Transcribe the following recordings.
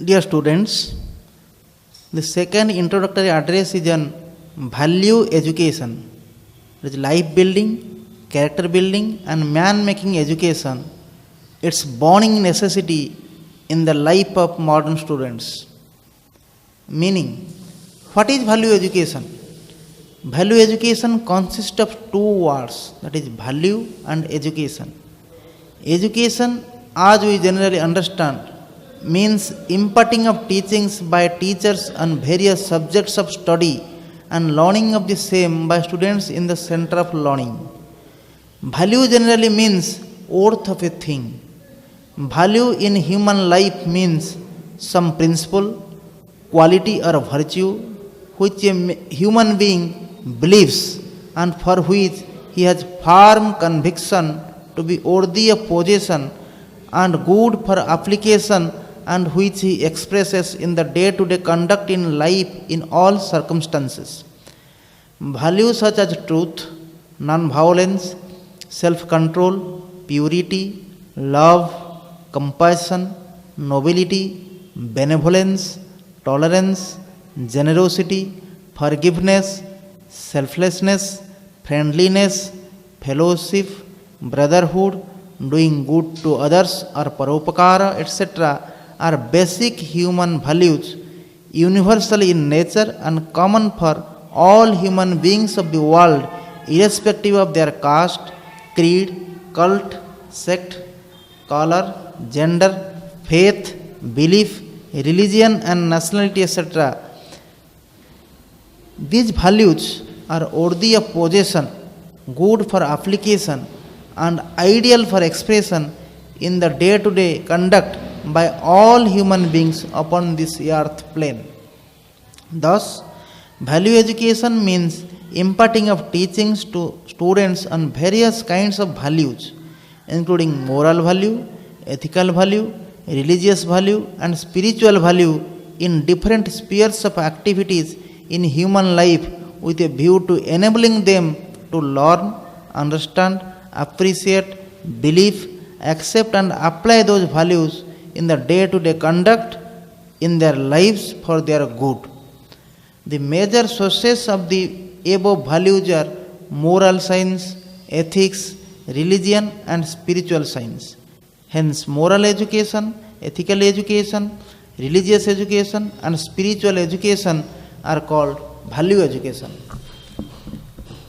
Dear students, the second introductory address is on value education. It is life building, character building, and man making education. It's burning necessity in the life of modern students. Meaning, what is value education? Value education consists of two words, that is value and education. Education, as we generally understand, means imparting of teachings by teachers on various subjects of study and learning of the same by students in the center of learning. Value generally means worth of a thing. Value in human life means some principle, quality or virtue which a human being believes and for which he has firm conviction to be worthy of possession and good for application, and which he expresses in the day-to-day conduct in life in all circumstances. Values such as truth, non-violence, self-control, purity, love, compassion, nobility, benevolence, tolerance, generosity, forgiveness, selflessness, friendliness, fellowship, brotherhood, doing good to others or paropakara, etc. are basic human values, universal in nature and common for all human beings of the world, irrespective of their caste, creed, cult, sect, color, gender, faith, belief, religion and nationality, etc. These values are worthy of possession, good for application, and ideal for expression in the day-to-day conduct by all human beings upon this earth plane. Thus, value education means imparting of teachings to students on various kinds of values, including moral value, ethical value, religious value, and spiritual value in different spheres of activities in human life with a view to enabling them to learn, understand, appreciate, believe, accept and apply those values in the day-to-day conduct in their lives for their good. The major sources of the above values are moral science, ethics, religion and spiritual science. Hence, moral education, ethical education, religious education and spiritual education are called value education.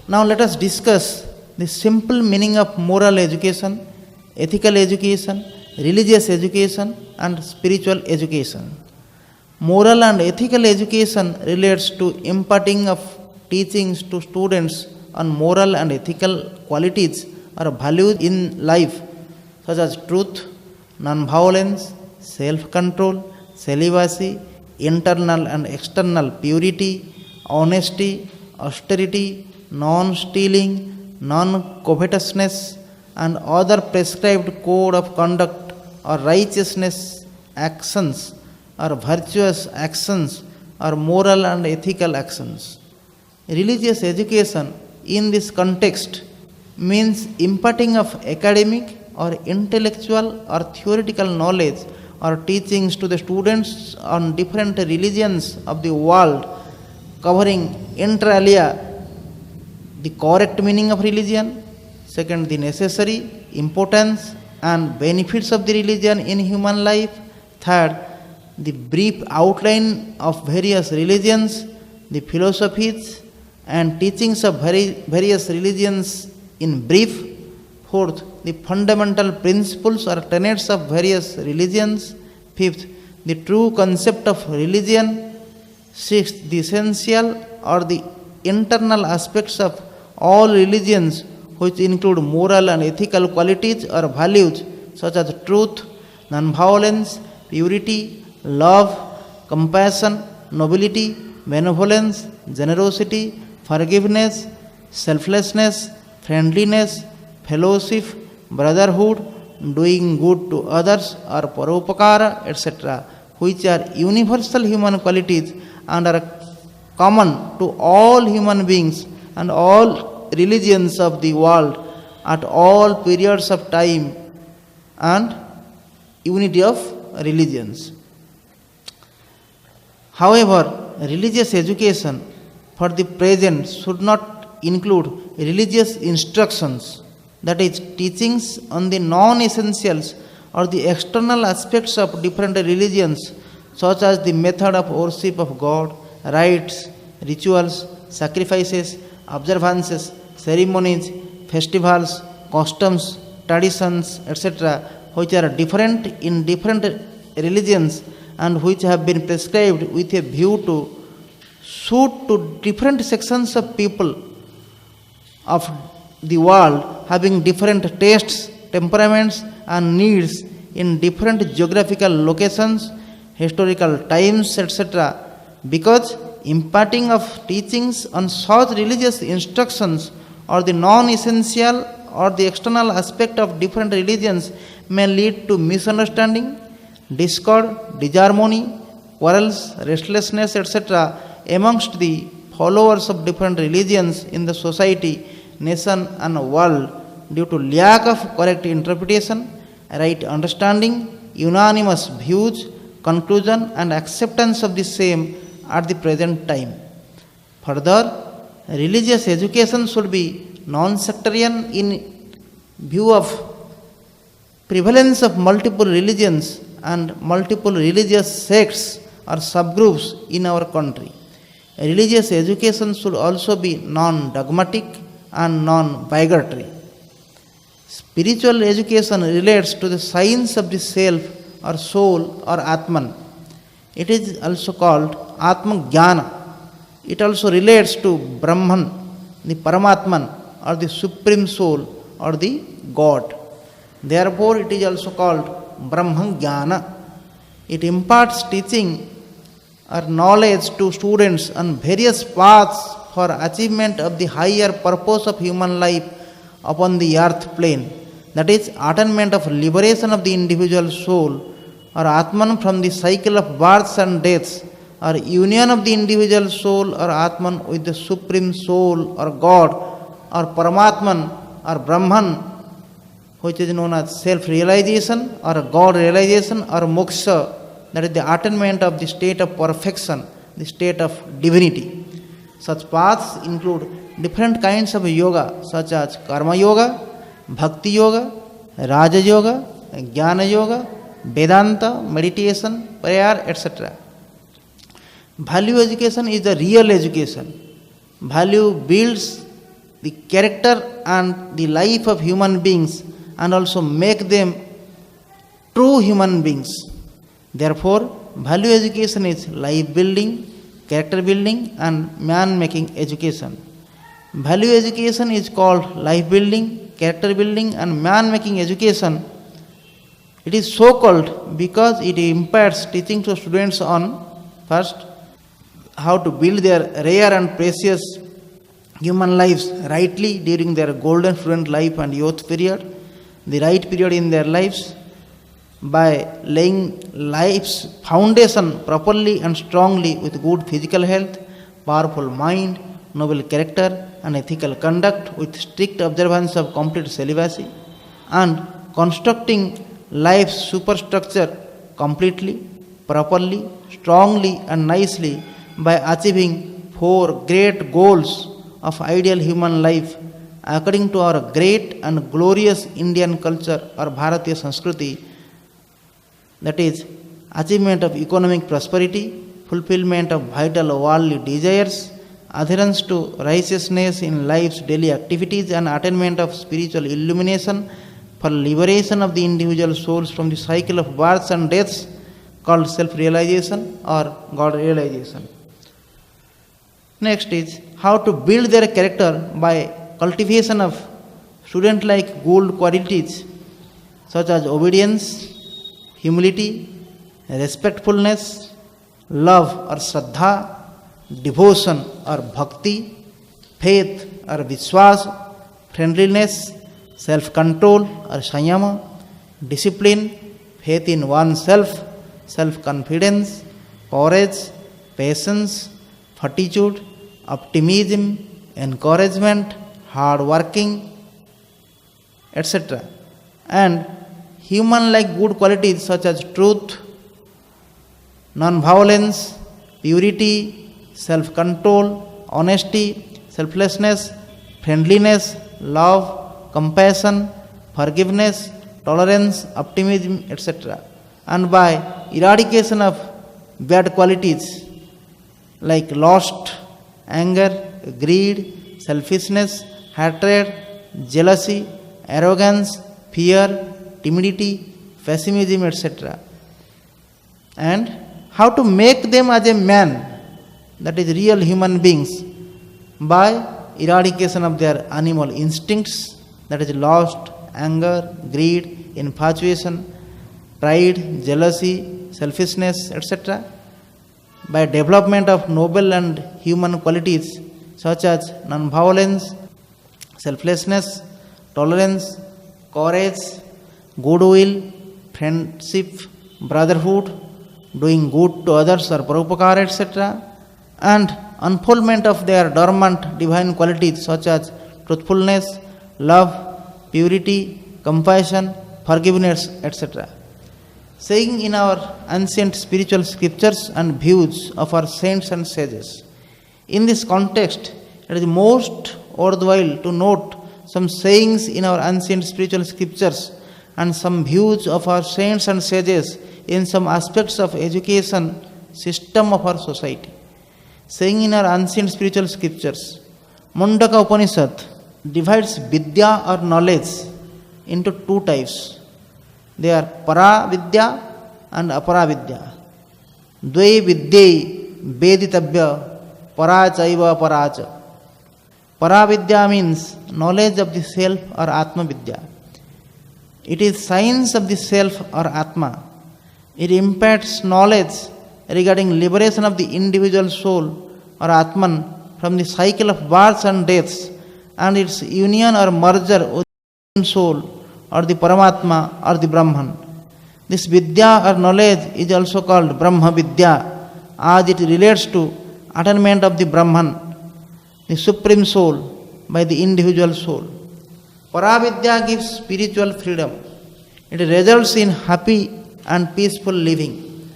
Now let us discuss the simple meaning of moral education, ethical education, religious education and spiritual education. Moral and ethical education relates to imparting of teachings to students on moral and ethical qualities or values in life such as truth, non-violence, self-control, celibacy, internal and external purity, honesty, austerity, non-stealing, non-covetousness and other prescribed code of conduct or righteousness actions or virtuous actions or moral and ethical actions. Religious education in this context means imparting of academic or intellectual or theoretical knowledge or teachings to the students on different religions of the world, covering inter alia the correct meaning of religion, second the necessary importance and benefits of the religion in human life, third the brief outline of various religions, the philosophies and teachings of various religions in brief, fourth the fundamental principles or tenets of various religions, fifth the true concept of religion, sixth the essential or the internal aspects of all religions which include moral and ethical qualities or values such as truth, non-violence, purity, love, compassion, nobility, benevolence, generosity, forgiveness, selflessness, friendliness, fellowship, brotherhood, doing good to others or paropakara, etc., which are universal human qualities and are common to all human beings and all religions of the world at all periods of time and unity of religions. However, religious education for the present should not include religious instructions, that is, teachings on the non essentials or the external aspects of different religions, such as the method of worship of God, rites, rituals, sacrifices, observances, ceremonies, festivals, customs, traditions, etc., which are different in different religions and which have been prescribed with a view to suit to different sections of people of the world having different tastes, temperaments, and needs in different geographical locations, historical times, etc. Because imparting of teachings on such religious instructions or the non essential or the external aspect of different religions may lead to misunderstanding, discord, disharmony, quarrels, restlessness, etc. amongst the followers of different religions in the society, nation, and world due to lack of correct interpretation, right understanding, unanimous views, conclusion, and acceptance of the same at the present time. Further, religious education should be non-sectarian in view of prevalence of multiple religions and multiple religious sects or subgroups in our country. Religious education should also be non-dogmatic and non-bigotry. Spiritual education relates to the science of the self or soul or Atman. It is also called Atma Jnana. It also relates to Brahman, the Paramatman, or the Supreme Soul, or the God. Therefore, it is also called Brahma Jnana. It imparts teaching or knowledge to students on various paths for achievement of the higher purpose of human life upon the earth plane, that is, attainment of liberation of the individual soul or Atman from the cycle of births and deaths, or union of the individual soul or Atman with the Supreme Soul or God or Paramatman or Brahman, which is known as self-realization or God realization or moksha, that is the attainment of the state of perfection, the state of divinity. Such paths include different kinds of yoga such as karma yoga, bhakti yoga, raja yoga, jnana yoga, Vedanta, meditation, prayer, etc. Value education is the real education. Value builds the character and the life of human beings and also make them true human beings. Therefore, value education is life building, character building, and man making education. Value education is called life building, character building, and man making education. It is so called because it imparts teaching to students on first how to build their rare and precious human lives rightly during their golden student life and youth period, the right period in their lives, by laying life's foundation properly and strongly with good physical health, powerful mind, noble character, and ethical conduct with strict observance of complete celibacy, and constructing life's superstructure completely, properly, strongly, and nicely by achieving 4 great goals of ideal human life according to our great and glorious Indian culture or Bharatiya Sanskriti, that is, achievement of economic prosperity, fulfillment of vital worldly desires, adherence to righteousness in life's daily activities, and attainment of spiritual illumination for liberation of the individual souls from the cycle of births and deaths called self-realization or God realization. Next is how to build their character by cultivation of student-like good qualities such as obedience, humility, respectfulness, love or shraddha, devotion or bhakti, faith or vishwas, friendliness, self-control or sanyama, discipline, faith in oneself, self-confidence, courage, patience, fortitude, optimism, encouragement, hard working, etc. And human like good qualities such as truth, non-violence, purity, self-control, honesty, selflessness, friendliness, love, compassion, forgiveness, tolerance, optimism, etc. And by eradication of bad qualities like lust, anger, greed, selfishness, hatred, jealousy, arrogance, fear, timidity, pessimism, etc. And how to make them as a man, that is real human beings, by eradication of their animal instincts, that is lust, anger, greed, infatuation, pride, jealousy, selfishness, etc. By development of noble and human qualities such as non-violence, selflessness, tolerance, courage, goodwill, friendship, brotherhood, doing good to others or paropakara, etc. And unfoldment of their dormant divine qualities such as truthfulness, love, purity, compassion, forgiveness, etc. Saying in our ancient spiritual scriptures and views of our saints and sages. In this context, it is most worthwhile to note some sayings in our ancient spiritual scriptures and some views of our saints and sages in some aspects of education system of our society. Saying in our ancient spiritual scriptures, Mundaka Upanishad divides Vidya or knowledge into two types. They are Para Vidya and Apara Vidya. Dve Vidyai Veditabhya Para Chaiva Paracha. Para Vidya means knowledge of the self or Atma Vidya. It is science of the self or Atma. It imparts knowledge regarding liberation of the individual soul or Atman from the cycle of births and deaths and its union or merger with the soul or the Paramatma or the Brahman. This Vidya or knowledge is also called Brahma Vidya as it relates to attainment of the Brahman, the supreme soul, by the individual soul. Paravidya gives spiritual freedom. It results in happy and peaceful living.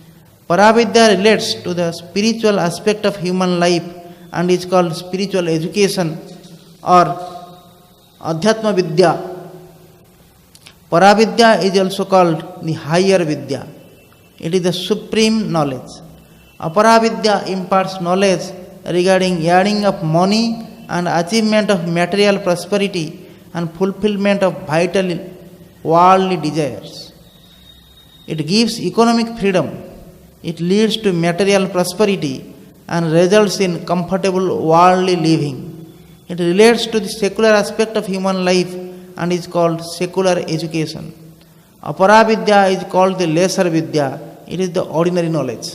Paravidya relates to the spiritual aspect of human life and is called spiritual education or Adhyatma Vidya. Paravidya is also called the higher Vidya. It is the supreme knowledge. Aparavidya imparts knowledge regarding earning of money and achievement of material prosperity and fulfillment of vital worldly desires. It gives economic freedom. It leads to material prosperity and results in comfortable worldly living. It relates to the secular aspect of human life and is called secular education. Aparavidya is called the lesser Vidya. It is the ordinary knowledge.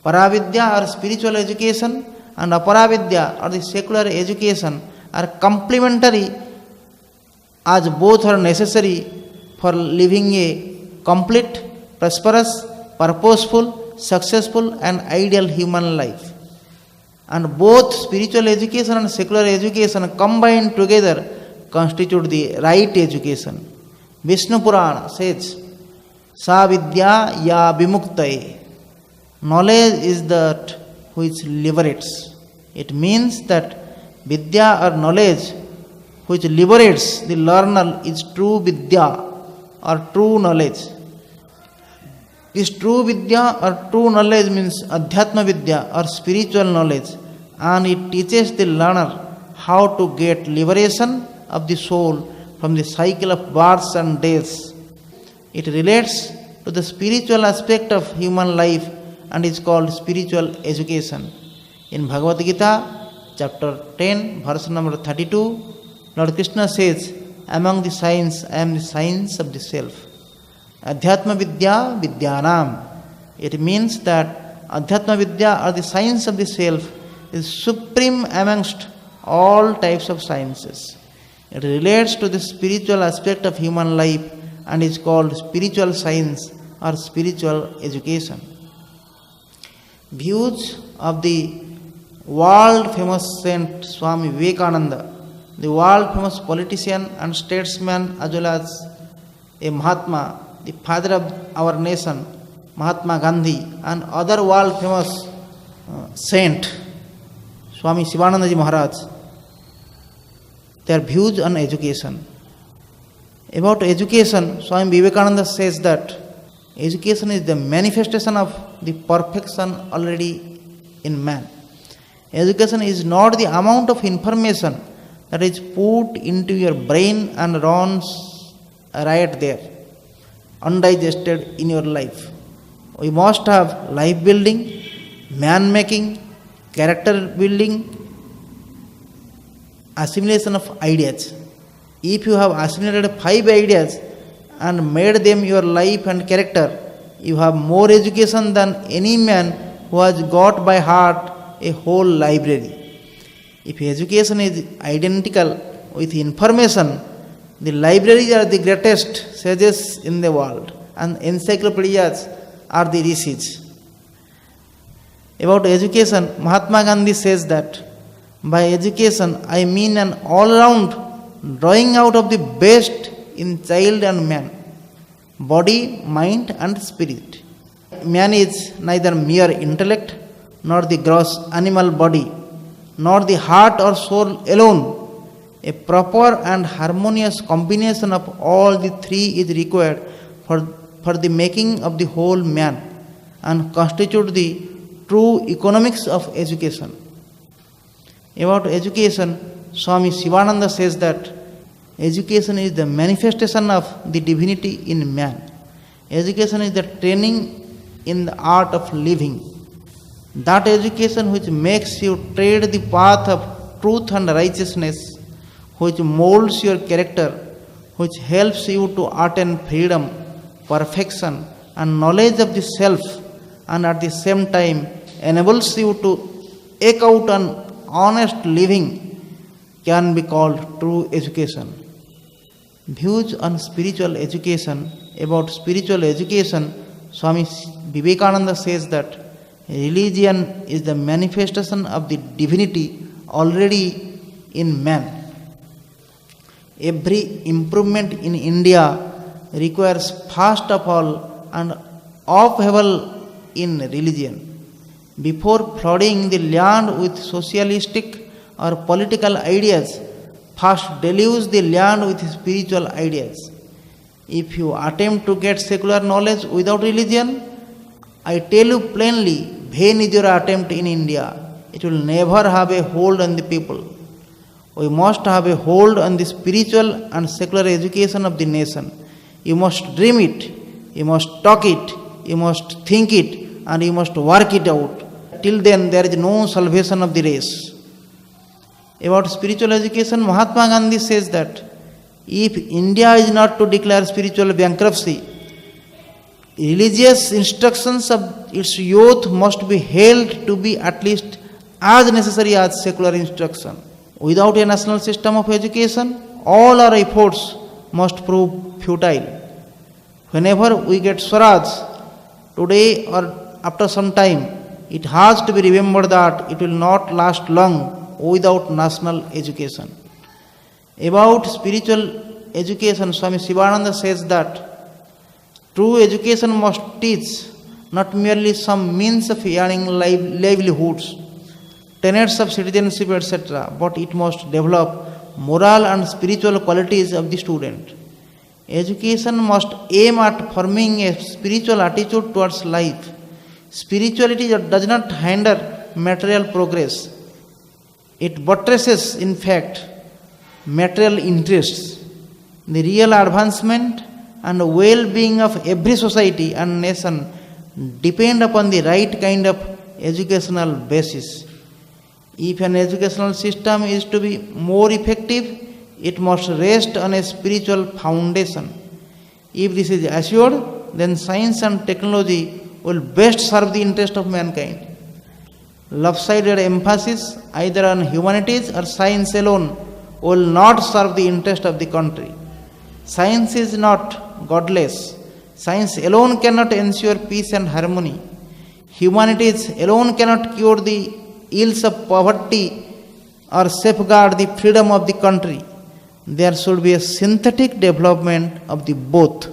Paravidya or spiritual education and Aparavidya or the secular education are complementary as both are necessary for living a complete, prosperous, purposeful, successful and ideal human life. And both spiritual education and secular education combined together constitute the right education. Vishnu Purana says, Sa Vidya Ya Vimuktaye. Knowledge is that which liberates. It means that Vidya or knowledge which liberates the learner is true Vidya or true knowledge. This true Vidya or true knowledge means Adhyatma Vidya or spiritual knowledge, and it teaches the learner how to get liberation of the soul from the cycle of births and deaths. It relates to the spiritual aspect of human life and is called spiritual education. In Bhagavad Gita, chapter 10, verse number 32, Lord Krishna says, among the signs, I am the science of the self. Adhyatma Vidya Vidyanam. It means that Adhyatma Vidya or the science of the self is supreme amongst all types of sciences. It relates to the spiritual aspect of human life and is called spiritual science or spiritual education. Views of the world famous Saint Swami Vivekananda, the world famous politician and statesman as well as a Mahatma, the father of our nation, Mahatma Gandhi, and other world famous saint Swami Shivanandaji Maharaj, their views on education. About education, Swami Vivekananda says that education is the manifestation of the perfection already in man. Education is not the amount of information that is put into your brain and runs right there, undigested in your life. We must have life building, man making, character building, assimilation of ideas. If you have assimilated 5 ideas and made them your life and character, you have more education than any man who has got by heart a whole library. If education is identical with information, the libraries are the greatest sages in the world and encyclopedias are the rishis. About education, Mahatma Gandhi says that by education I mean an all-round drawing out of the best in child and man, body, mind and spirit. Man is neither mere intellect nor the gross animal body, nor the heart or soul alone. A proper and harmonious combination of all the 3 is required for the making of the whole man and constitute the true economics of education. About education, Swami Shivananda says that education is the manifestation of the divinity in man. Education is the training in the art of living. That education which makes you tread the path of truth and righteousness, which molds your character, which helps you to attain freedom, perfection and knowledge of the self, and at the same time enables you to eke out an honest living, can be called true education. Views on spiritual education. About spiritual education, Swami Vivekananda says that religion is the manifestation of the divinity already in man. Every improvement in India requires first of all an upheaval in religion. Before flooding the land with socialistic or political ideas, first deluge the land with spiritual ideas. If you attempt to get secular knowledge without religion, I tell you plainly, vain is your attempt in India. It will never have a hold on the people. We must have a hold on the spiritual and secular education of the nation. You must dream it, you must talk it, you must think it, and you must work it out. Till then, there is no salvation of the race. About spiritual education, Mahatma Gandhi says that if India is not to declare spiritual bankruptcy, religious instructions of its youth must be held to be at least as necessary as secular instruction. Without a national system of education, all our efforts must prove futile. Whenever we get Swaraj, today or after some time, it has to be remembered that it will not last long without national education. About spiritual education, Swami Shivananda says that true education must teach not merely some means of earning livelihoods, tenets of citizenship, etc., but it must develop moral and spiritual qualities of the student. Education must aim at forming a spiritual attitude towards life. Spirituality does not hinder material progress. It buttresses, in fact, material interests. The real advancement and well-being of every society and nation depend upon the right kind of educational basis. If an educational system is to be more effective, it must rest on a spiritual foundation. If this is assured, then science and technology will best serve the interest of mankind. Lopsided emphasis either on humanities or science alone will not serve the interest of the country. Science is not godless. Science alone cannot ensure peace and harmony. Humanities alone cannot cure the ills of poverty or safeguard the freedom of the country. There should be a synthetic development of the both.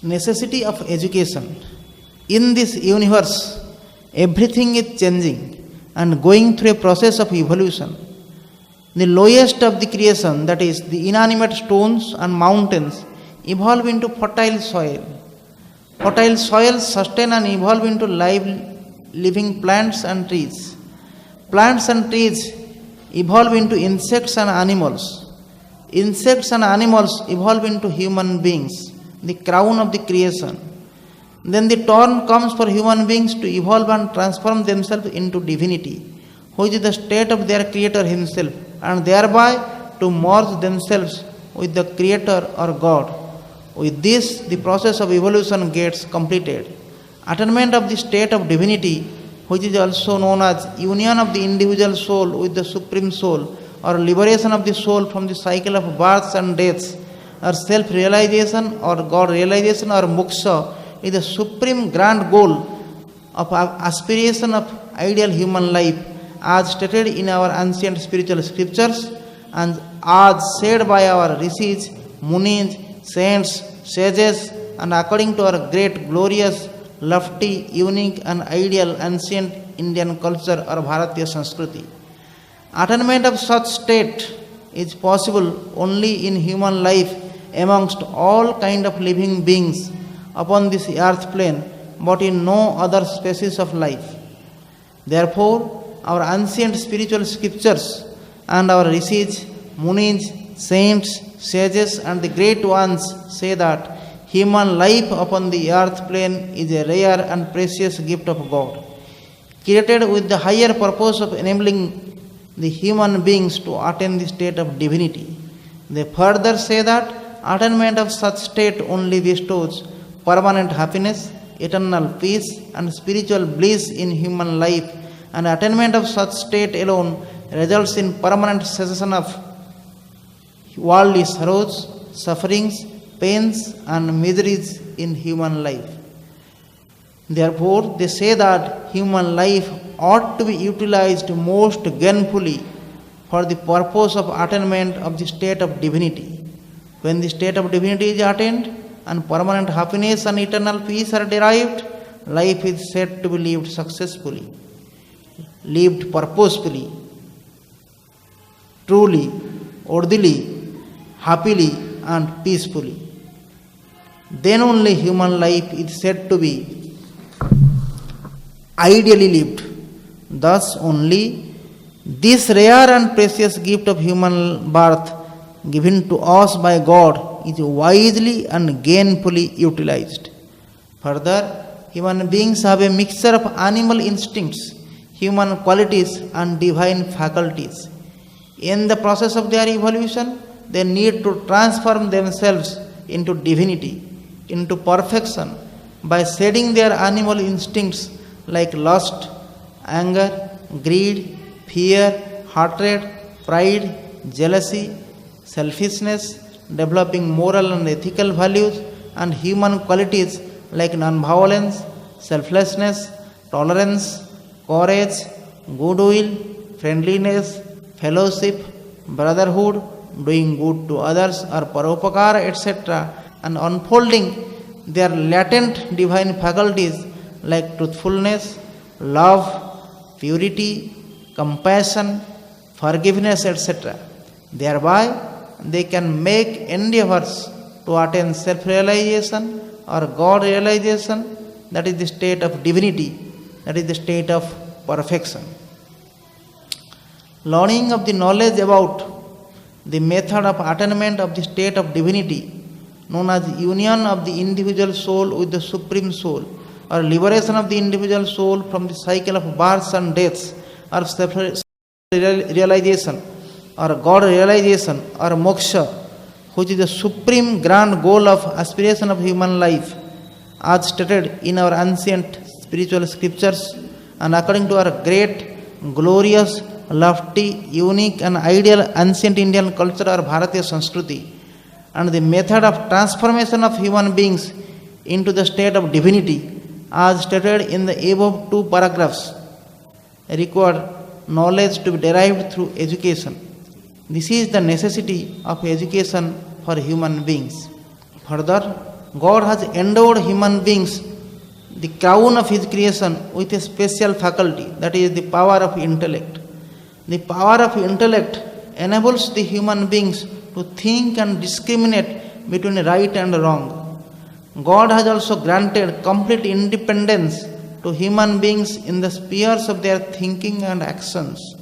Necessity of education. In this universe, everything is changing and going through a process of evolution. The lowest of the creation, that is, the inanimate stones and mountains, evolve into fertile soil. Fertile soil sustain and evolve into live living plants and trees. Plants and trees evolve into insects and animals. Insects and animals evolve into human beings, the crown of the creation. Then the turn comes for human beings to evolve and transform themselves into divinity, which is the state of their Creator Himself, and thereby to merge themselves with the Creator or God. With this, the process of evolution gets completed. Attainment of the state of divinity, which is also known as union of the individual soul with the Supreme Soul, or liberation of the soul from the cycle of births and deaths, or self-realization or God realization or moksha, is the supreme grand goal of aspiration of ideal human life, as stated in our ancient spiritual scriptures and as said by our rishis, munis, saints, sages, and according to our great, glorious, lofty, unique, and ideal ancient Indian culture or Bharatiya Sanskriti. Attainment of such state is possible only in human life amongst all kind of living beings upon this earth plane, but in no other species of life. Therefore, our ancient spiritual scriptures and our rishis, munis, saints, sages, and the great ones say that human life upon the earth plane is a rare and precious gift of God, created with the higher purpose of enabling the human beings to attain the state of divinity. They further say that attainment of such state only bestows permanent happiness, eternal peace, and spiritual bliss in human life, and attainment of such state alone results in permanent cessation of worldly sorrows, sufferings, pains, and miseries in human life. Therefore, they say that human life ought to be utilized most gainfully for the purpose of attainment of the state of divinity. When the state of divinity is attained and permanent happiness and eternal peace are derived, life is said to be lived successfully, lived purposefully, truly, worthily, happily, and peacefully. Then only human life is said to be ideally lived. Thus only this rare and precious gift of human birth given to us by God is wisely and gainfully utilized. Further, human beings have a mixture of animal instincts, human qualities, and divine faculties. In the process of their evolution, they need to transform themselves into divinity, into perfection, by shedding their animal instincts like lust, anger, greed, fear, hatred, pride, jealousy, selfishness, developing moral and ethical values, and human qualities like non-violence, selflessness, tolerance, courage, goodwill, friendliness, fellowship, brotherhood, doing good to others or paropakara, etc., and unfolding their latent divine faculties like truthfulness, love, purity, compassion, forgiveness, etc. Thereby, they can make endeavors to attain self-realization or God realization, that is the state of divinity, that is the state of perfection. Learning of the knowledge about the method of attainment of the state of divinity, known as union of the individual soul with the Supreme Soul, or liberation of the individual soul from the cycle of births and deaths, or self-realization, or God realization, or moksha, which is the supreme grand goal of aspiration of human life, as stated in our ancient spiritual scriptures and according to our great, glorious, lofty, unique, and ideal ancient Indian culture or Bharatiya Sanskriti, and the method of transformation of human beings into the state of divinity, as stated in the above two paragraphs, require knowledge to be derived through education. This is the necessity of education for human beings. Further, God has endowed human beings the crown of his creation with a special faculty, that is the power of intellect. The power of intellect enables the human beings to think and discriminate between right and wrong. God has also granted complete independence to human beings in the spheres of their thinking and actions.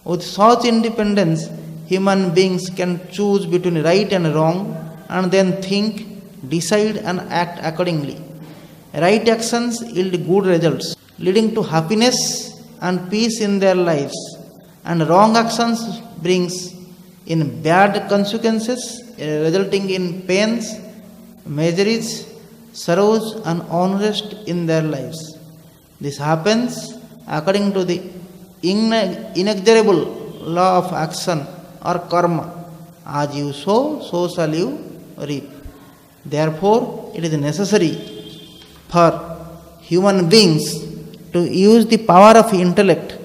With such independence, human beings can choose between right and wrong and then think, decide and act accordingly. Right actions yield good results, leading to happiness and peace in their lives, and wrong actions brings in bad consequences, resulting in pains, miseries, sorrows and unrest in their lives. This happens according to the inexorable law of action or karma. As you sow, so shall you reap. Therefore, it is necessary for human beings to use the power of intellect,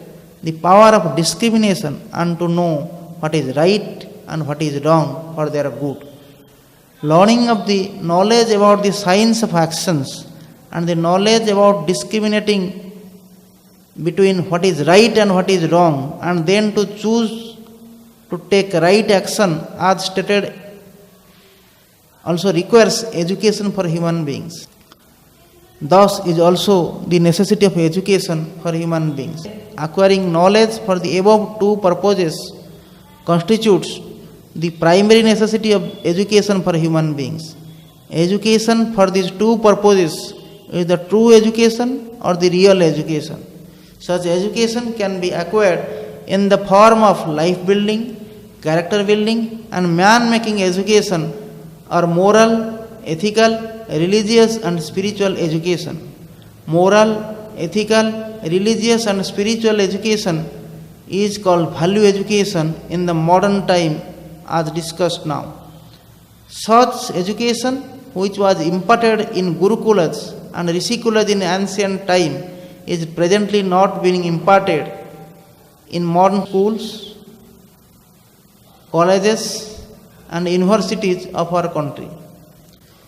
the power of discrimination, and to know what is right and what is wrong for their good. Learning of the knowledge about the science of actions and the knowledge about discriminating between what is right and what is wrong, and then to choose to take right action as stated, also requires education for human beings. Thus is also the necessity of education for human beings. Acquiring knowledge for the above two purposes constitutes the primary necessity of education for human beings. Education for these two purposes is the true education or the real education. Such education can be acquired in the form of life building, character building and man making education, or moral, ethical, religious and spiritual education. Moral, ethical, religious and spiritual education is called value education in the modern time as discussed now. Such education, which was imparted in Gurukulas and Rishikulas in ancient time, is presently not being imparted in modern schools, colleges and universities of our country.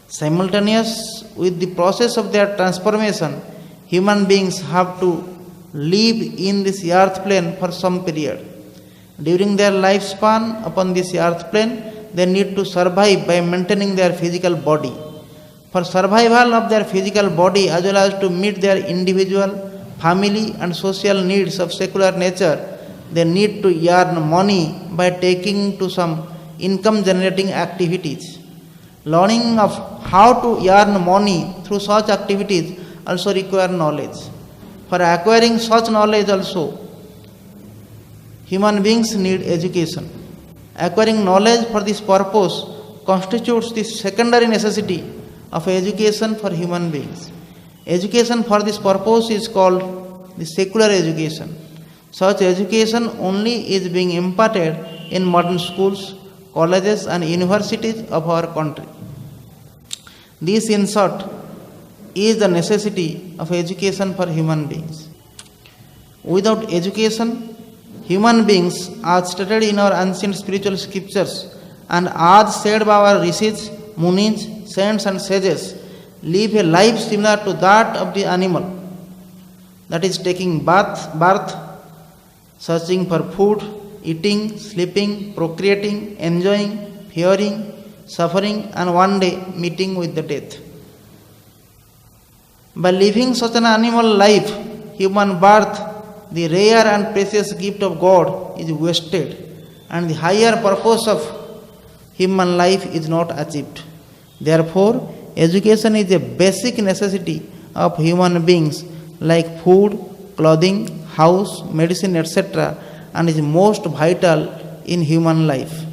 Simultaneous with the process of their transformation, human beings have to live in this earth plane for some period. During their lifespan upon this earth plane, they need to survive by maintaining their physical body. For survival of their physical body as well as to meet their individual, family and social needs of secular nature, they need to earn money by taking to some income generating activities. Learning of how to earn money through such activities also require knowledge. For acquiring such knowledge also, human beings need education. Acquiring knowledge for this purpose constitutes the secondary necessity of education for human beings. Education for this purpose is called the secular education. Such education only is being imparted in modern schools, colleges and universities of our country. This, in short, is the necessity of education for human beings. Without education, human beings, as stated in our ancient spiritual scriptures and as said by our rishis, munis, saints and sages, live a life similar to that of the animal, that is taking birth, searching for food, eating, sleeping, procreating, enjoying, fearing, suffering and one day meeting with the death. By living such an animal life, human birth, the rare and precious gift of God, is wasted and the higher purpose of human life is not achieved. Therefore, education is a basic necessity of human beings like food, clothing, house, medicine, etc., and is most vital in human life.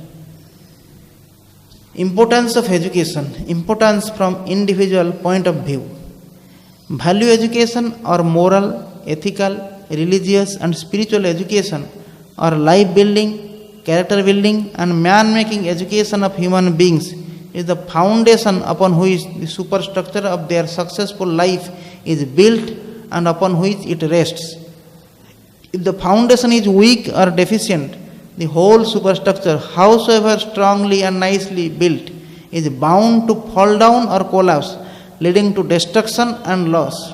Importance of education. Importance from individual point of view. Value education or moral, ethical, religious and spiritual education or life building, character building and man making education of human beings is the foundation upon which the superstructure of their successful life is built and upon which it rests. If the foundation is weak or deficient, the whole superstructure, howsoever strongly and nicely built, is bound to fall down or collapse. leading to destruction and loss.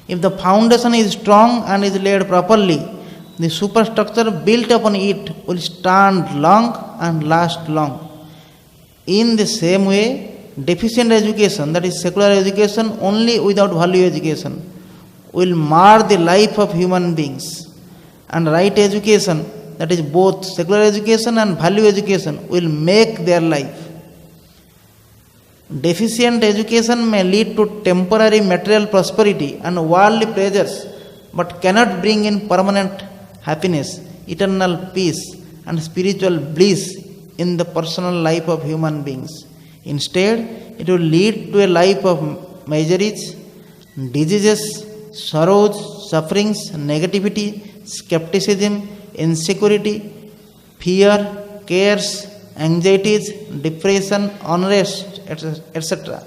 If the foundation is strong and is laid properly, the superstructure built upon it will stand long and last long. In the same way, deficient education, that is secular education only without value education, will mar the life of human beings. And right education, that is both secular education and value education, will make their life. Deficient education may lead to temporary material prosperity and worldly pleasures, but cannot bring in permanent happiness, eternal peace, and spiritual bliss in the personal life of human beings. Instead, it will lead to a life of miseries, diseases, sorrows, sufferings, negativity, skepticism, insecurity, fear, cares, anxieties, depression, unrest, etc.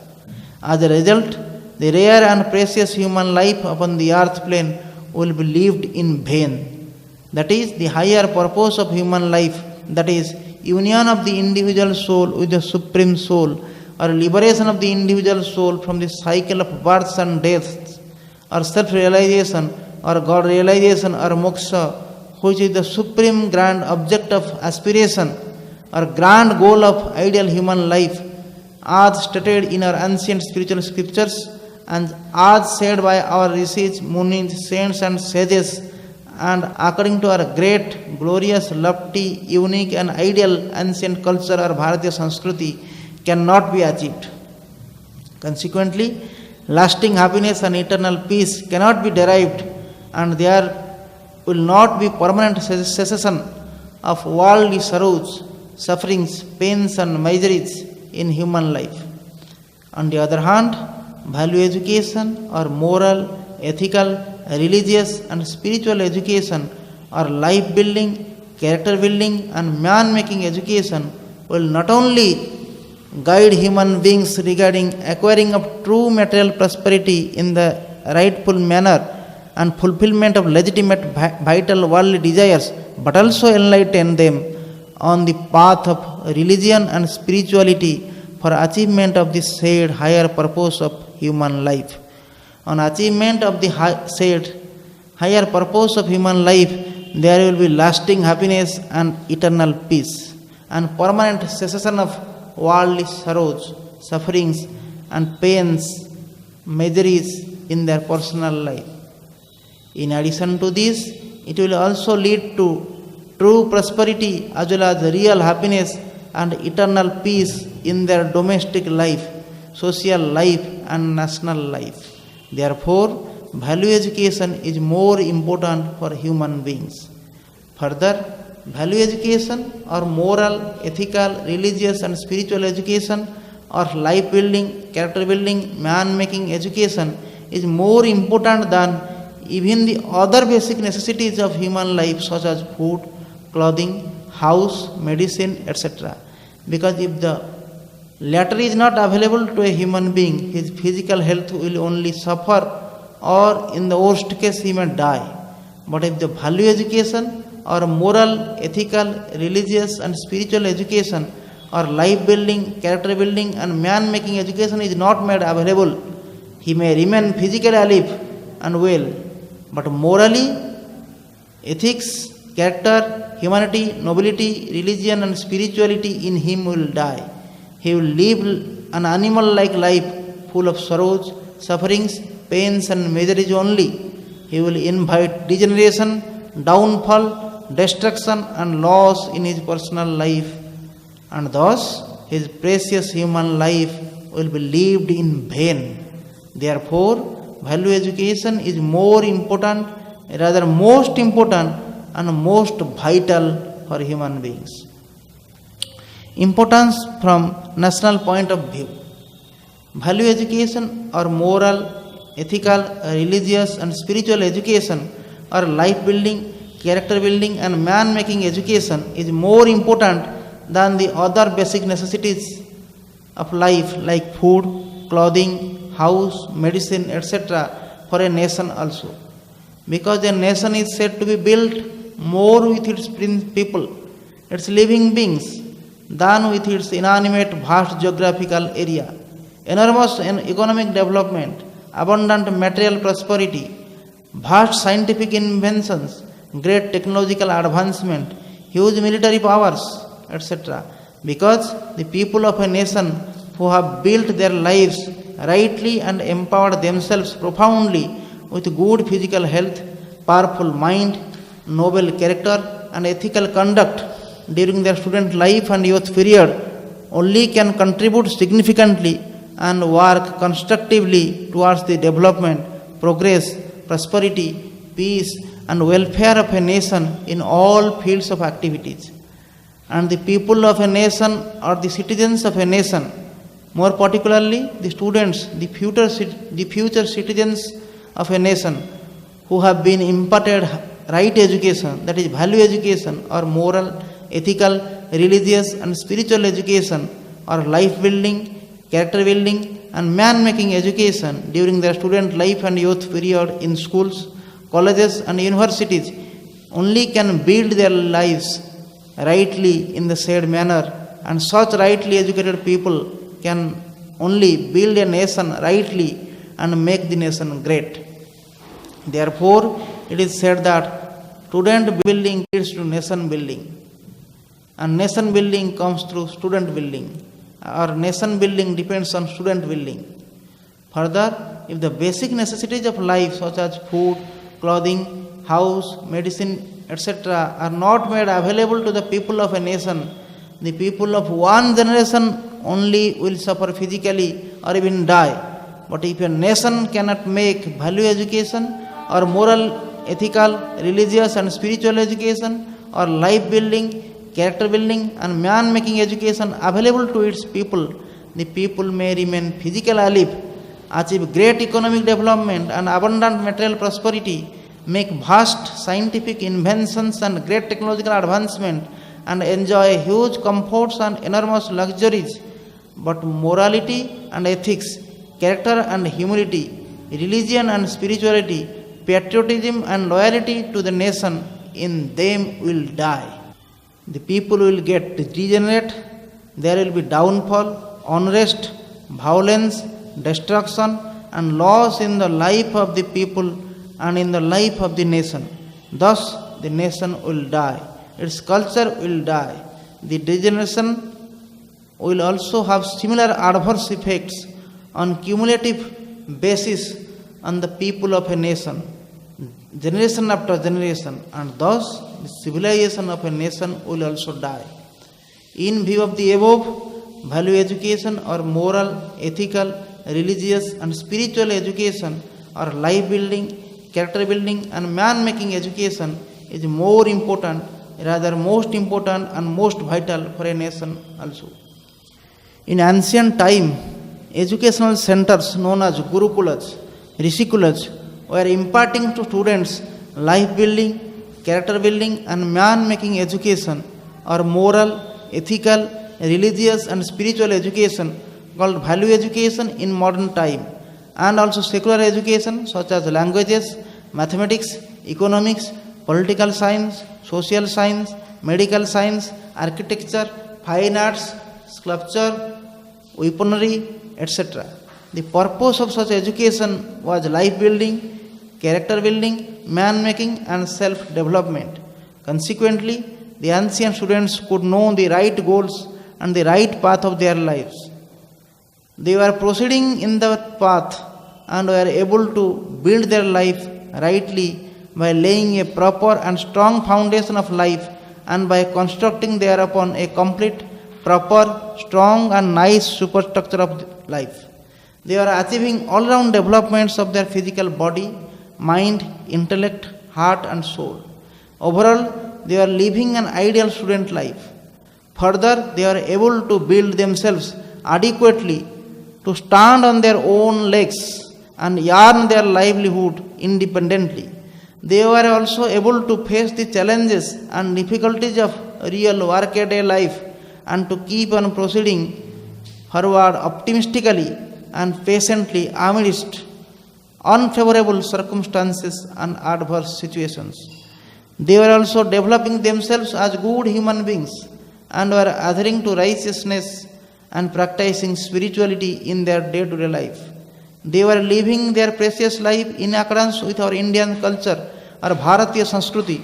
As a result, the rare and precious human life upon the earth plane will be lived in vain. That is, the higher purpose of human life, that is, union of the individual soul with the Supreme Soul, or liberation of the individual soul from the cycle of births and deaths, or self-realization, or God realization, or moksha, which is the supreme grand object of aspiration, or grand goal of ideal human life, as stated in our ancient spiritual scriptures, and as said by our rishis, munis, saints and sages, and according to our great, glorious, lofty, unique and ideal ancient culture or Bharatiya Sanskriti, cannot be achieved. Consequently, lasting happiness and eternal peace cannot be derived, and there will not be permanent cessation of worldly sorrows, sufferings, pains and miseries in human life. On the other hand, value education or moral, ethical, religious and spiritual education or life building, character building and man making education will not only guide human beings regarding acquiring of true material prosperity in the rightful manner and fulfillment of legitimate vital worldly desires, but also enlighten them on the path of religion and spirituality for achievement of the said higher purpose of human life. On achievement of the said higher purpose of human life, there will be lasting happiness and eternal peace, and permanent cessation of worldly sorrows, sufferings, and pains, miseries in their personal life. In addition to this, it will also lead to true prosperity as well as real happiness and eternal peace in their domestic life, social life, and national life. Therefore, value education is more important for human beings. Further, value education or moral, ethical, religious and spiritual education or life building, character building, man making education is more important than even the other basic necessities of human life such as food, clothing, house, medicine, etc. Because if the latter is not available to a human being, his physical health will only suffer, or in the worst case he may die. But if the value education or moral, ethical, religious and spiritual education or life building, character building and man making education is not made available, he may remain physically alive and well, but morally, ethics, character, humanity, nobility, religion and spirituality in him will die. He will live an animal-like life full of sorrows, sufferings, pains and miseries only. He will invite degeneration, downfall, destruction and loss in his personal life, and thus his precious human life will be lived in vain. Therefore, value education is more important, rather most important and most vital for human beings. Importance from national point of view. Value education or moral, ethical, religious and spiritual education or life building, character building and man making education is more important than the other basic necessities of life like food, clothing, house, medicine, etc. for a nation also. Because a nation is said to be built more with its people, its living beings, than with its inanimate vast geographical area. enormous economic development, abundant material prosperity, vast scientific inventions, great technological advancement, huge military powers, etc. Because the people of a nation who have built their lives rightly and empowered themselves profoundly with good physical health, powerful mind, noble character, and ethical conduct during their student life and youth period only can contribute significantly and work constructively towards the development, progress, prosperity, peace, and welfare of a nation in all fields of activities. And the people of a nation or the citizens of a nation, more particularly the students, the future citizens of a nation who have been imparted right education, that is value education or moral, ethical, religious and spiritual education or life building, character building and man making education during their student life and youth period in schools, colleges and universities only can build their lives rightly in the said manner, and such rightly educated people can only build a nation rightly and make the nation great. Therefore, it is said that student building leads to nation building, and nation building comes through student building, or nation building depends on student building. Further, if the basic necessities of life such as food, clothing, house, medicine, etc. are not made available to the people of a nation, the people of one generation only will suffer physically or even die. But if a nation cannot make value education or moral, ethical, religious and spiritual education or life building, character building and man making education available to its people, the people may remain physically alive, achieve great economic development and abundant material prosperity, make vast scientific inventions and great technological advancement, and enjoy huge comforts and enormous luxuries. But morality and ethics, character and humility, religion and spirituality, patriotism and loyalty to the nation, in them will die. The people will get degenerate, there will be downfall, unrest, violence, destruction and loss in the life of the people and in the life of the nation. Thus, the nation will die. Its culture will die. The degeneration will also have similar adverse effects on cumulative basis on the people of a nation, generation after generation, and thus the civilization of a nation will also die. In view of the above, value education or moral, ethical, religious and spiritual education or life building, character building and man making education is more important, rather most important and most vital for a nation also. In ancient time, educational centers known as gurukulas, rishikulas were imparting to students life building, character building and man making education or moral, ethical, religious and spiritual education called value education in modern time, and also secular education such as languages, mathematics, economics, political science, social science, medical science, architecture, fine arts, sculpture, weaponry, etc. The purpose of such education was life building, character building, man making and self development. Consequently, the ancient students could know the right goals and the right path of their lives. They were proceeding in the path and were able to build their life rightly by laying a proper and strong foundation of life and by constructing thereupon a complete, proper, strong and nice superstructure of life. They are achieving all-round developments of their physical body, mind, intellect, heart and soul. Overall, they are living an ideal student life. Further, they are able to build themselves adequately to stand on their own legs and earn their livelihood independently. They were also able to face the challenges and difficulties of real workaday life and to keep on proceeding forward optimistically and patiently amidst unfavorable circumstances and adverse situations. They were also developing themselves as good human beings and were adhering to righteousness and practicing spirituality in their day-to-day life. They were living their precious life in accordance with our Indian culture, our Bharatiya Sanskriti,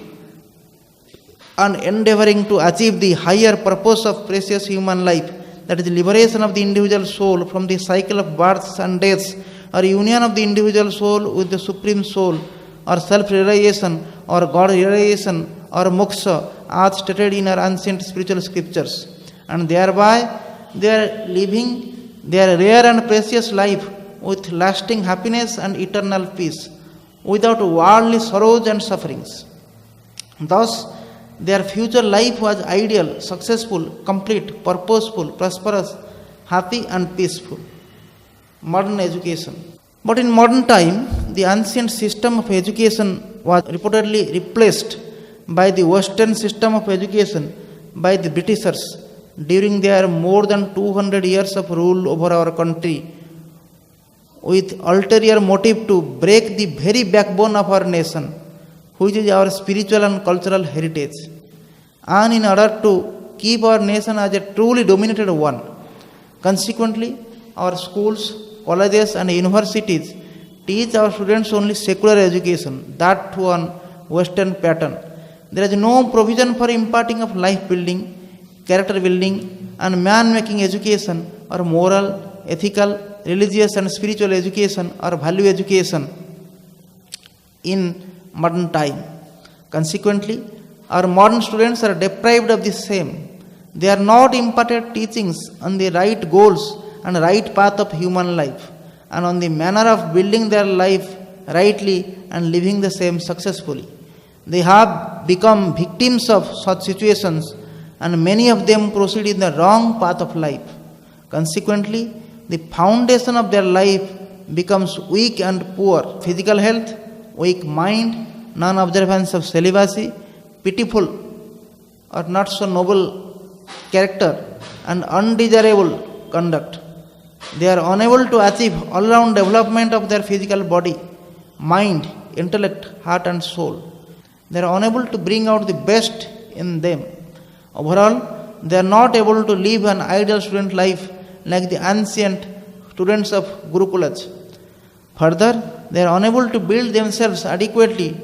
and endeavoring to achieve the higher purpose of precious human life, that is the liberation of the individual soul from the cycle of births and deaths, or union of the individual soul with the Supreme Soul, or self-realization, or God-realization, or moksha, as stated in our ancient spiritual scriptures. And thereby they are living their rare and precious life with lasting happiness and eternal peace, without worldly sorrows and sufferings. Thus, their future life was ideal, successful, complete, purposeful, prosperous, happy, and peaceful. Modern education. But in modern time, the ancient system of education was reportedly replaced by the Western system of education by the Britishers during their more than 200 years of rule over our country, with ulterior motive to break the very backbone of our nation, which is our spiritual and cultural heritage, and in order to keep our nation as a truly dominated one. Consequently, our schools, colleges and universities teach our students only secular education, that too on Western pattern. There is no provision for imparting of life building, character building and man-making education, or moral, ethical, religious and spiritual education, or value education in modern time. Consequently, our modern students are deprived of the same. They are not imparted teachings on the right goals and right path of human life, and on the manner of building their life rightly and living the same successfully. They have become victims of such situations, and many of them proceed in the wrong path of life. Consequently, the foundation of their life becomes weak and poor. Physical health, weak mind, non-observance of celibacy, pitiful or not so noble character, and undesirable conduct. They are unable to achieve all-round development of their physical body, mind, intellect, heart and soul. They are unable to bring out the best in them. Overall, they are not able to live an ideal student life like the ancient students of Gurukulas. Further, they are unable to build themselves adequately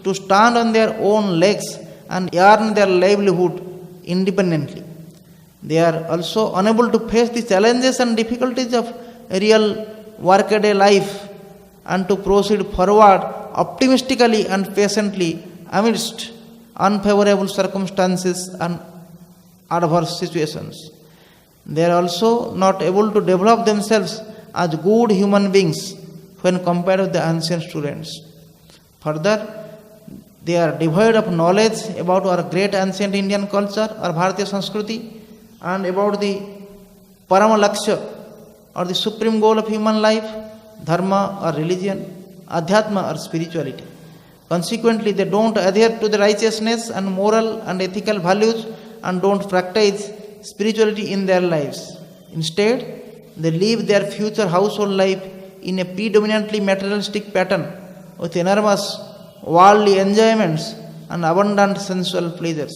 to stand on their own legs and earn their livelihood independently. They are also unable to face the challenges and difficulties of real workaday life and to proceed forward optimistically and patiently amidst unfavorable circumstances and adverse situations. They are also not able to develop themselves as good human beings when compared with the ancient students. Further, they are devoid of knowledge about our great ancient Indian culture, our Bharatiya Sanskriti, and about the Parama Lakshya, or the supreme goal of human life, dharma or religion, adhyatma or spirituality. Consequently, they don't adhere to the righteousness and moral and ethical values and don't practice spirituality in their lives. Instead, they live their future household life in a predominantly materialistic pattern with enormous worldly enjoyments and abundant sensual pleasures.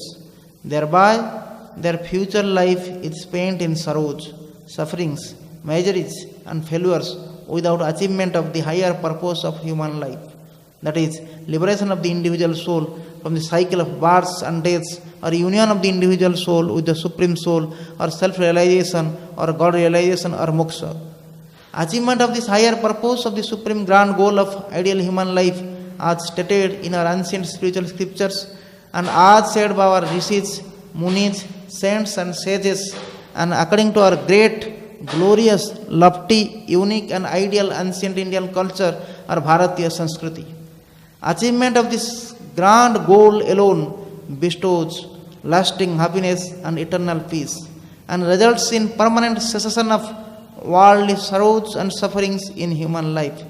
Thereby, their future life is spent in sorrows, sufferings, miseries and failures without achievement of the higher purpose of human life, that is, liberation of the individual soul from the cycle of births and deaths, or union of the individual soul with the Supreme Soul, or self-realization, or God-realization, or moksha. Achievement of this higher purpose of the supreme grand goal of ideal human life, as stated in our ancient spiritual scriptures, and as said by our rishis, munis, saints and sages, and according to our great, glorious, lofty, unique and ideal ancient Indian culture, our Bharatiya Sanskriti. Achievement of this grand goal alone bestows lasting happiness and eternal peace, and results in permanent cessation of worldly sorrows and sufferings in human life.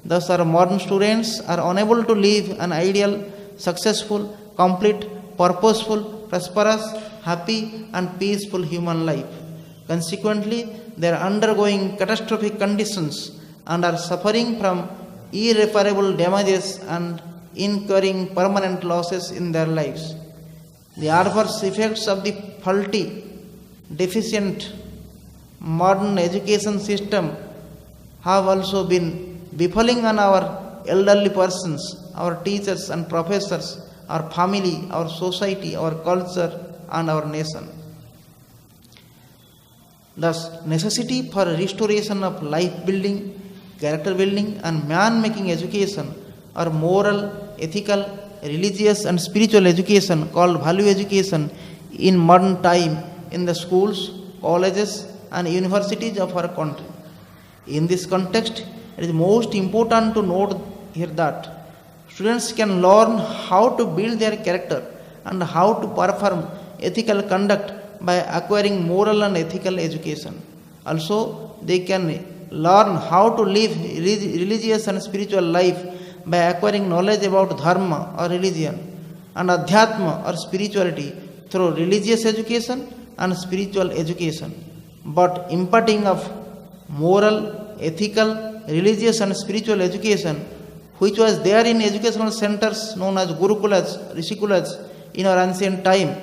Thus, our modern students are unable to live an ideal, successful, complete, purposeful, prosperous, happy and peaceful human life. Consequently, they are undergoing catastrophic conditions and are suffering from irreparable damages and incurring permanent losses in their lives. The adverse effects of the faulty, deficient modern education system have also been befalling on our elderly persons, our teachers and professors, our family, our society, our culture and our nation. Thus, necessity for restoration of life building, character building and man making education or moral, ethical, religious and spiritual education called value education in modern time in the schools, colleges and universities of our country. In this context, it is most important to note here that students can learn how to build their character and how to perform ethical conduct by acquiring moral and ethical education. Also, they can learn how to live religious and spiritual life by acquiring knowledge about dharma or religion and adhyatma or spirituality through religious education and spiritual education. But imparting of moral, ethical, religious and spiritual education, which was there in educational centers known as gurukulas, rishikulas in our ancient time,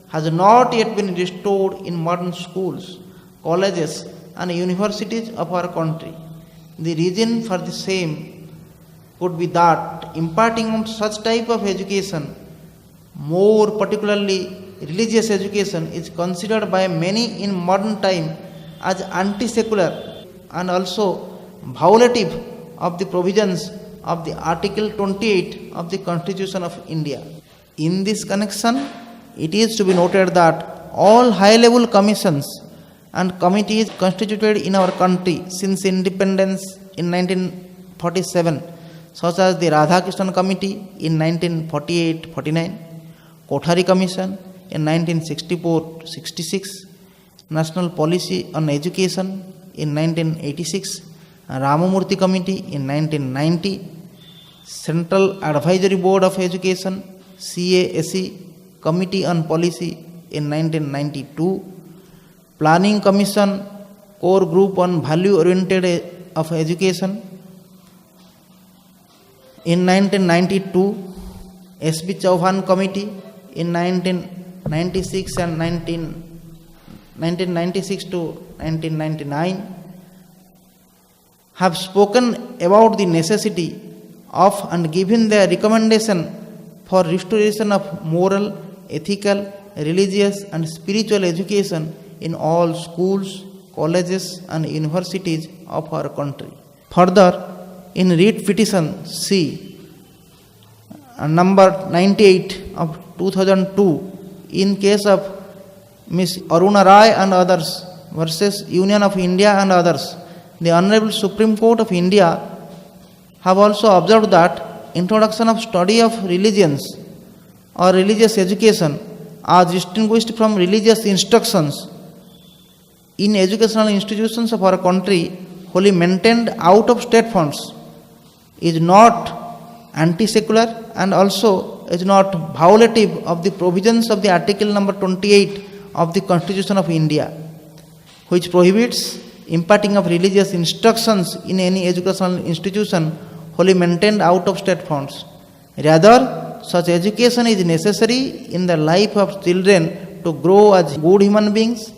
has not yet been restored in modern schools, colleges and universities of our country. The reason for the same could be that imparting such type of education, more particularly religious education, is considered by many in modern time as anti-secular and also violative of the provisions of the Article 28 of the Constitution of India. In this connection, it is to be noted that all high-level commissions and committees constituted in our country since independence in 1947, such as the Radhakrishnan Committee in 1948-49, Kothari Commission in 1964-66, National Policy on Education in 1986, Ramamurthy Committee in 1990, Central Advisory Board of Education CASE Committee on Policy in 1992, Planning Commission Core Group on Value Oriented of Education in 1992, S.B. Chauhan Committee in 1996 and 1996 to 1999 have spoken about the necessity of and given their recommendation for restoration of moral, ethical, religious and spiritual education in all schools, colleges and universities of our country. Further, in Writ Petition C number 98 of 2002, in case of Ms. Aruna Rai and others versus Union of India and others, the Honorable Supreme Court of India have also observed that introduction of study of religions or religious education are distinguished from religious instructions in educational institutions of our country wholly maintained out of state funds is not anti-secular and also is not violative of the provisions of the Article number 28 of the Constitution of India, which prohibits imparting of religious instructions in any educational institution wholly maintained out of state funds. Rather, such education is necessary in the life of children to grow as good human beings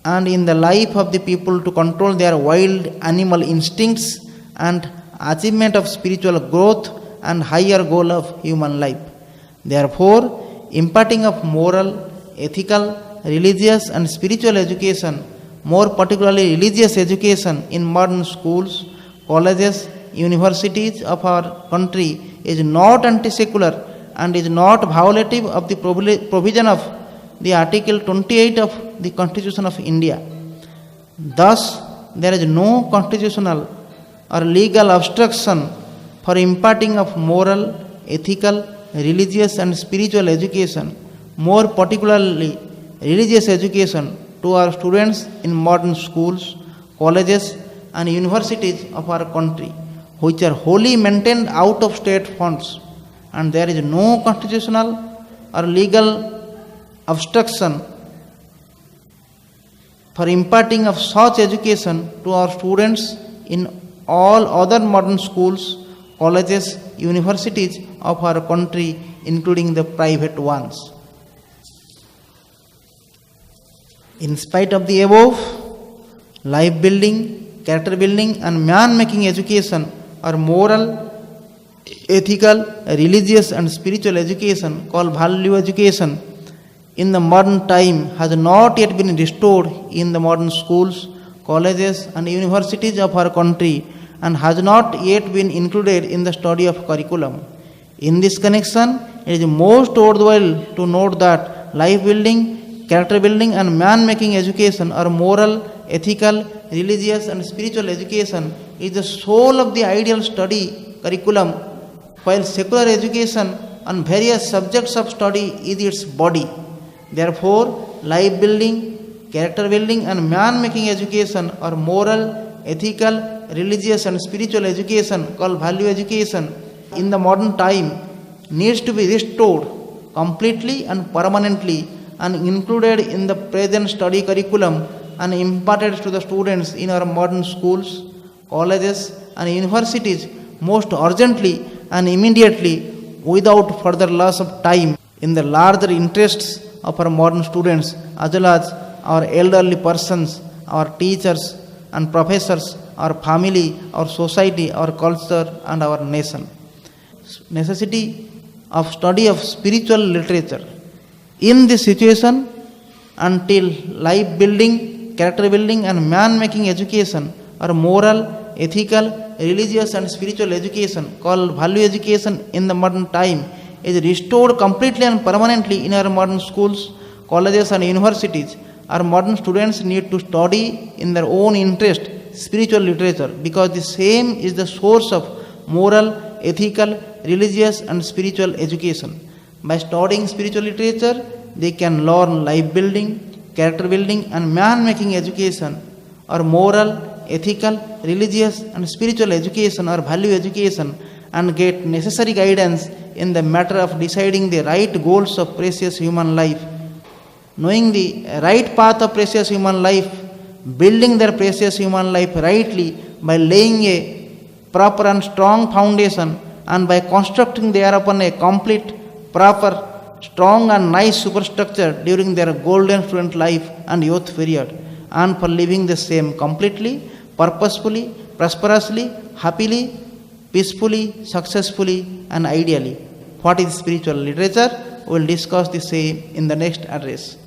and in the life of the people to control their wild animal instincts and achievement of spiritual growth and higher goal of human life. Therefore, imparting of moral, ethical, religious and spiritual education, more particularly religious education in modern schools, colleges, universities of our country is not anti-secular and is not violative of the provision of the Article 28 of the Constitution of India. Thus, there is no constitutional or legal obstruction for imparting of moral, ethical, religious and spiritual education, more particularly religious education to our students in modern schools, colleges and universities of our country, which are wholly maintained out of state funds, and there is no constitutional or legal obstruction for imparting of such education to our students in all other modern schools, colleges, universities of our country, including the private ones. In spite of the above, life building, character building, and man making education or moral, ethical, religious, and spiritual education called value education in the modern time has not yet been restored in the modern schools, colleges, and universities of our country and has not yet been included in the study of curriculum. In this connection, it is most worthwhile to note that life building, character building, and man making education or moral, ethical, religious, and spiritual education is the soul of the ideal study curriculum, while secular education on various subjects of study is its body. Therefore, life building, character building, and man making education or moral, ethical, religious, and spiritual education called value education in the modern time needs to be restored completely and permanently and included in the present study curriculum and imparted to the students in our modern schools, colleges, and universities most urgently and immediately without further loss of time in the larger interests of our modern students as well as our elderly persons, our teachers and professors, our family, our society, our culture, and our nation. Necessity of study of spiritual literature. In this situation, until life building, character building, and man making education or moral, ethical, religious, and spiritual education called value education in the modern time is restored completely and permanently in our modern schools, colleges, and universities, our modern students need to study in their own interest spiritual literature because the same is the source of moral, ethical, religious, and spiritual education. By studying spiritual literature, they can learn life building, character building, and man making education or moral, ethical, religious, and spiritual education or value education and get necessary guidance in the matter of deciding the right goals of precious human life, knowing the right path of precious human life, building their precious human life rightly by laying a proper and strong foundation and by constructing thereupon a complete, proper, strong and nice superstructure during their golden student life and youth period, and for living the same completely, purposefully, prosperously, happily, peacefully, successfully, and ideally. What is spiritual literature? We will discuss the same in the next address.